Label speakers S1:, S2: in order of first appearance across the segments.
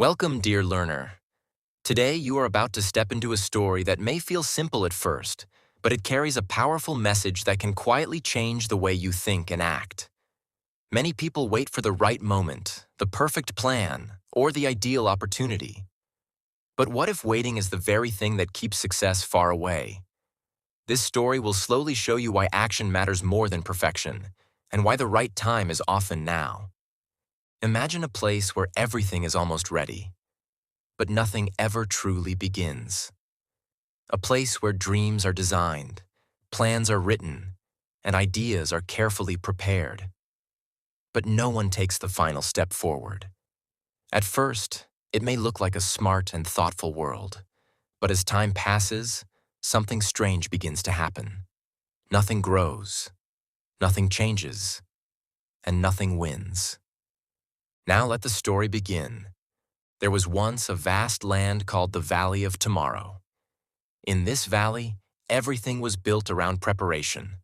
S1: Welcome, dear learner. Today you are about to step into a story that may feel simple at first, but it carries a powerful message that can quietly change the way you think and act. Many people wait for the right moment, the perfect plan, or the ideal opportunity. But what if waiting is the very thing that keeps success far away? This story will slowly show you why action matters more than perfection, and why the right time is often now. Imagine a place where everything is almost ready, but nothing ever truly begins. A place where dreams are designed, plans are written, and ideas are carefully prepared. But no one takes the final step forward. At first, it may look like a smart and thoughtful world, but as time passes, something strange begins to happen. Nothing grows, nothing changes, and nothing wins. Now let the story begin. There was once a vast land called the Valley of Tomorrow. In this valley, everything was built around preparation.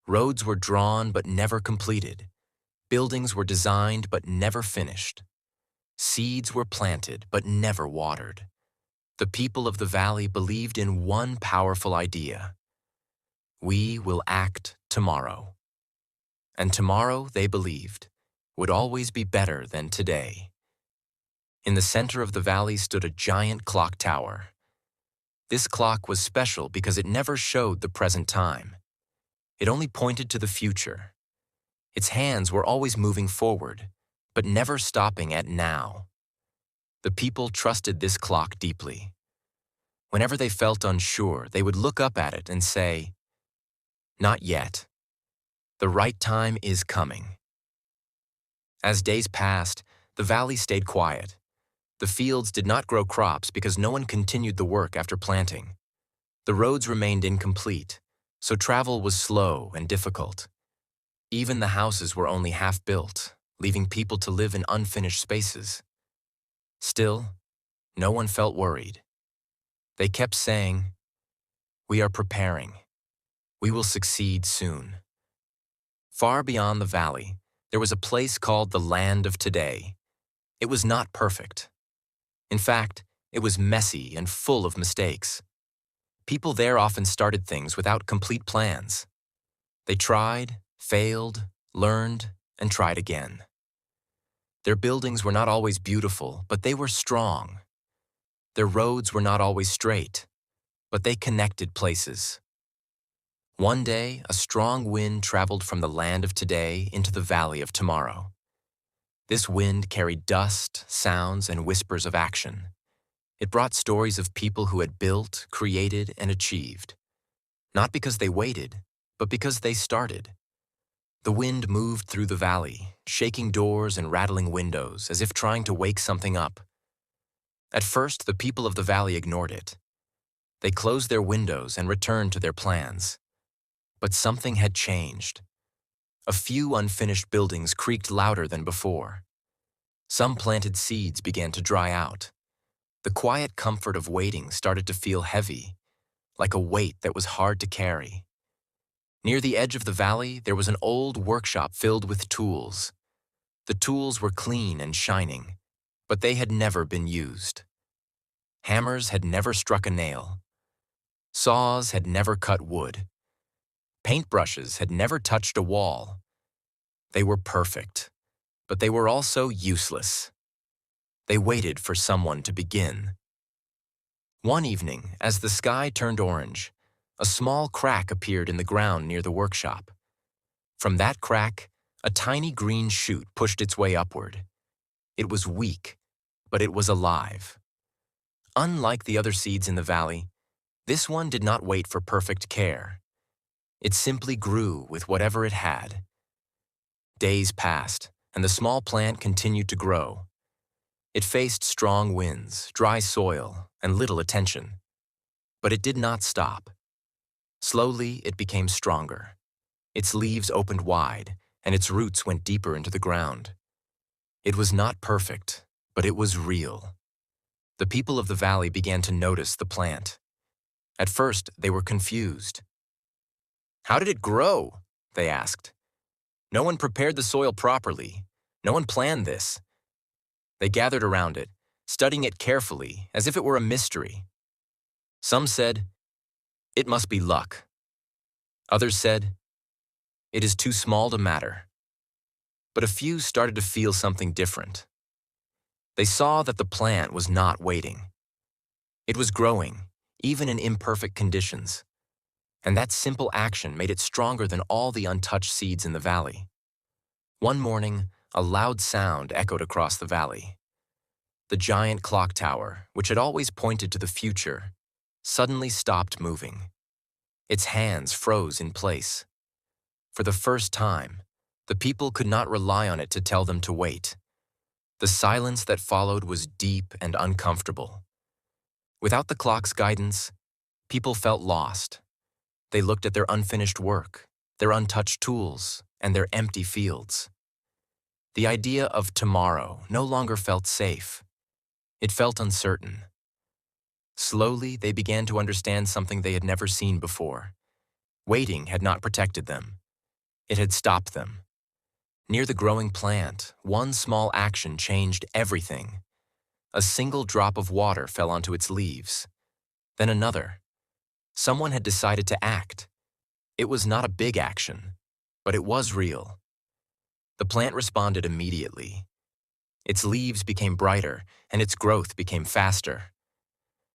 S1: Roads were drawn but never completed. Buildings were designed but never finished. Seeds were planted but never watered. The people of the valley believed in one powerful idea. We will act tomorrow. And tomorrow, they believed, would always be better than today. In the center of the valley stood a giant clock tower. This clock was special because it never showed the present time. It only pointed to the future. Its hands were always moving forward, but never stopping at now. The people trusted this clock deeply. Whenever they felt unsure, they would look up at it and say, "Not yet. The right time is coming." As days passed, the valley stayed quiet. The fields did not grow crops because no one continued the work after planting. The roads remained incomplete, so travel was slow and difficult. Even the houses were only half built, leaving people to live in unfinished spaces. Still, no one felt worried. They kept saying, "We are preparing. We will succeed soon." Far beyond the valley, there was a place called the Land of Today. It was not perfect. In fact, it was messy and full of mistakes. People there often started things without complete plans. They tried, failed, learned, and tried again. Their buildings were not always beautiful, but they were strong. Their roads were not always straight, but they connected places. One day, a strong wind traveled from the Land of Today into the Valley of Tomorrow. This wind carried dust, sounds, and whispers of action. It brought stories of people who had built, created, and achieved. Not because they waited, but because they started. The wind moved through the valley, shaking doors and rattling windows as if trying to wake something up. At first, the people of the valley ignored it. They closed their windows and returned to their plans. But something had changed. A few unfinished buildings creaked louder than before. Some planted seeds began to dry out. The quiet comfort of waiting started to feel heavy, like a weight that was hard to carry. Near the edge of the valley, there was an old workshop filled with tools. The tools were clean and shining, but they had never been used. Hammers had never struck a nail. Saws had never cut wood. Paintbrushes had never touched a wall. They were perfect, but they were also useless. They waited for someone to begin. One evening, as the sky turned orange, a small crack appeared in the ground near the workshop. From that crack, a tiny green shoot pushed its way upward. It was weak, but it was alive. Unlike the other seeds in the valley, this one did not wait for perfect care. It simply grew with whatever it had. Days passed, and the small plant continued to grow. It faced strong winds, dry soil, and little attention. But it did not stop. Slowly, it became stronger. Its leaves opened wide, and its roots went deeper into the ground. It was not perfect, but it was real. The people of the valley began to notice the plant. At first, they were confused. "How did it grow?" they asked. "No one prepared the soil properly. No one planned this." They gathered around it, studying it carefully as if it were a mystery. Some said, "It must be luck." Others said, "It is too small to matter." But a few started to feel something different. They saw that the plant was not waiting. It was growing, even in imperfect conditions. And that simple action made it stronger than all the untouched seeds in the valley. One morning, a loud sound echoed across the valley. The giant clock tower, which had always pointed to the future, suddenly stopped moving. Its hands froze in place. For the first time, the people could not rely on it to tell them to wait. The silence that followed was deep and uncomfortable. Without the clock's guidance, people felt lost. They looked at their unfinished work, their untouched tools, and their empty fields. The idea of tomorrow no longer felt safe. It felt uncertain. Slowly, they began to understand something they had never seen before. Waiting had not protected them. It had stopped them. Near the growing plant, one small action changed everything. A single drop of water fell onto its leaves. Then another. Someone had decided to act. It was not a big action, but it was real. The plant responded immediately. Its leaves became brighter, and its growth became faster.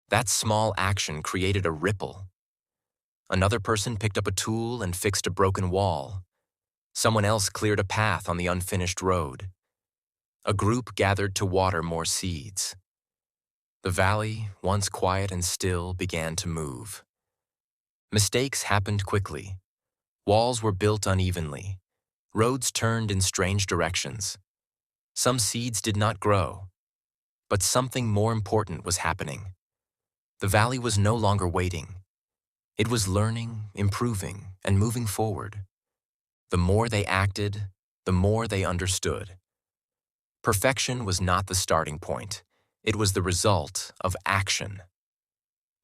S1: That small action created a ripple. Another person picked up a tool and fixed a broken wall. Someone else cleared a path on the unfinished road. A group gathered to water more seeds. The valley, once quiet and still, began to move. Mistakes happened quickly. Walls were built unevenly. Roads turned in strange directions. Some seeds did not grow. But something more important was happening. The valley was no longer waiting. It was learning, improving, and moving forward. The more they acted, the more they understood. Perfection was not the starting point. It was the result of action.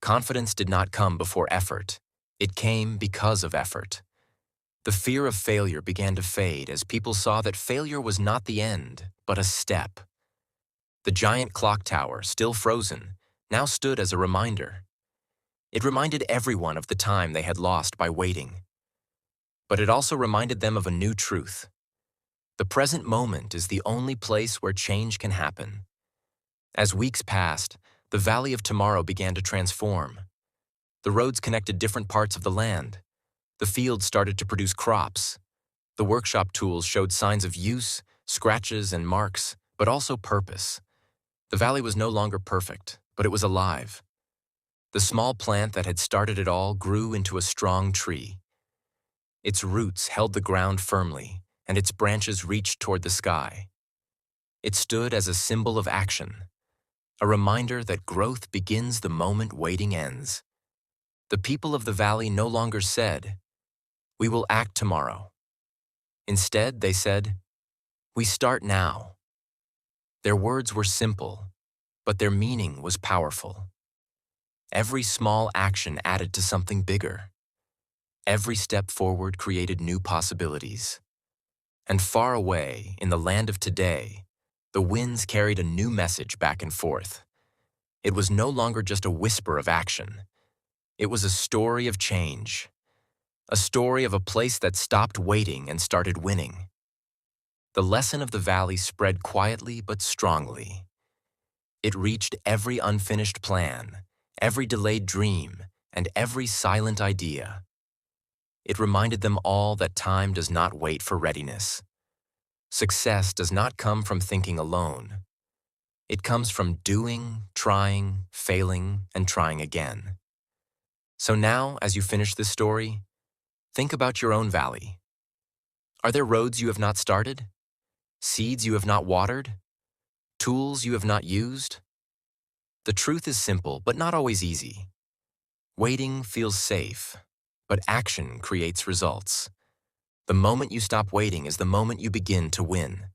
S1: Confidence did not come before effort. It came because of effort. The fear of failure began to fade as people saw that failure was not the end, but a step. The giant clock tower, still frozen, now stood as a reminder. It reminded everyone of the time they had lost by waiting. But it also reminded them of a new truth. The present moment is the only place where change can happen. As weeks passed, the Valley of Tomorrow began to transform. The roads connected different parts of the land. The fields started to produce crops. The workshop tools showed signs of use, scratches and marks, but also purpose. The valley was no longer perfect, but it was alive. The small plant that had started it all grew into a strong tree. Its roots held the ground firmly, and its branches reached toward the sky. It stood as a symbol of action, a reminder that growth begins the moment waiting ends. The people of the valley no longer said, "We will act tomorrow." Instead, they said, "We start now." Their words were simple, but their meaning was powerful. Every small action added to something bigger. Every step forward created new possibilities. And far away, in the land of today, the winds carried a new message back and forth. It was no longer just a whisper of action. It was a story of change. A story of a place that stopped waiting and started winning. The lesson of the valley spread quietly but strongly. It reached every unfinished plan, every delayed dream, and every silent idea. It reminded them all that time does not wait for readiness. Success does not come from thinking alone. It comes from doing, trying, failing, and trying again. So now, as you finish this story, think about your own valley. Are there roads you have not started? Seeds you have not watered? Tools you have not used? The truth is simple, but not always easy. Waiting feels safe, but action creates results. The moment you stop waiting is the moment you begin to win.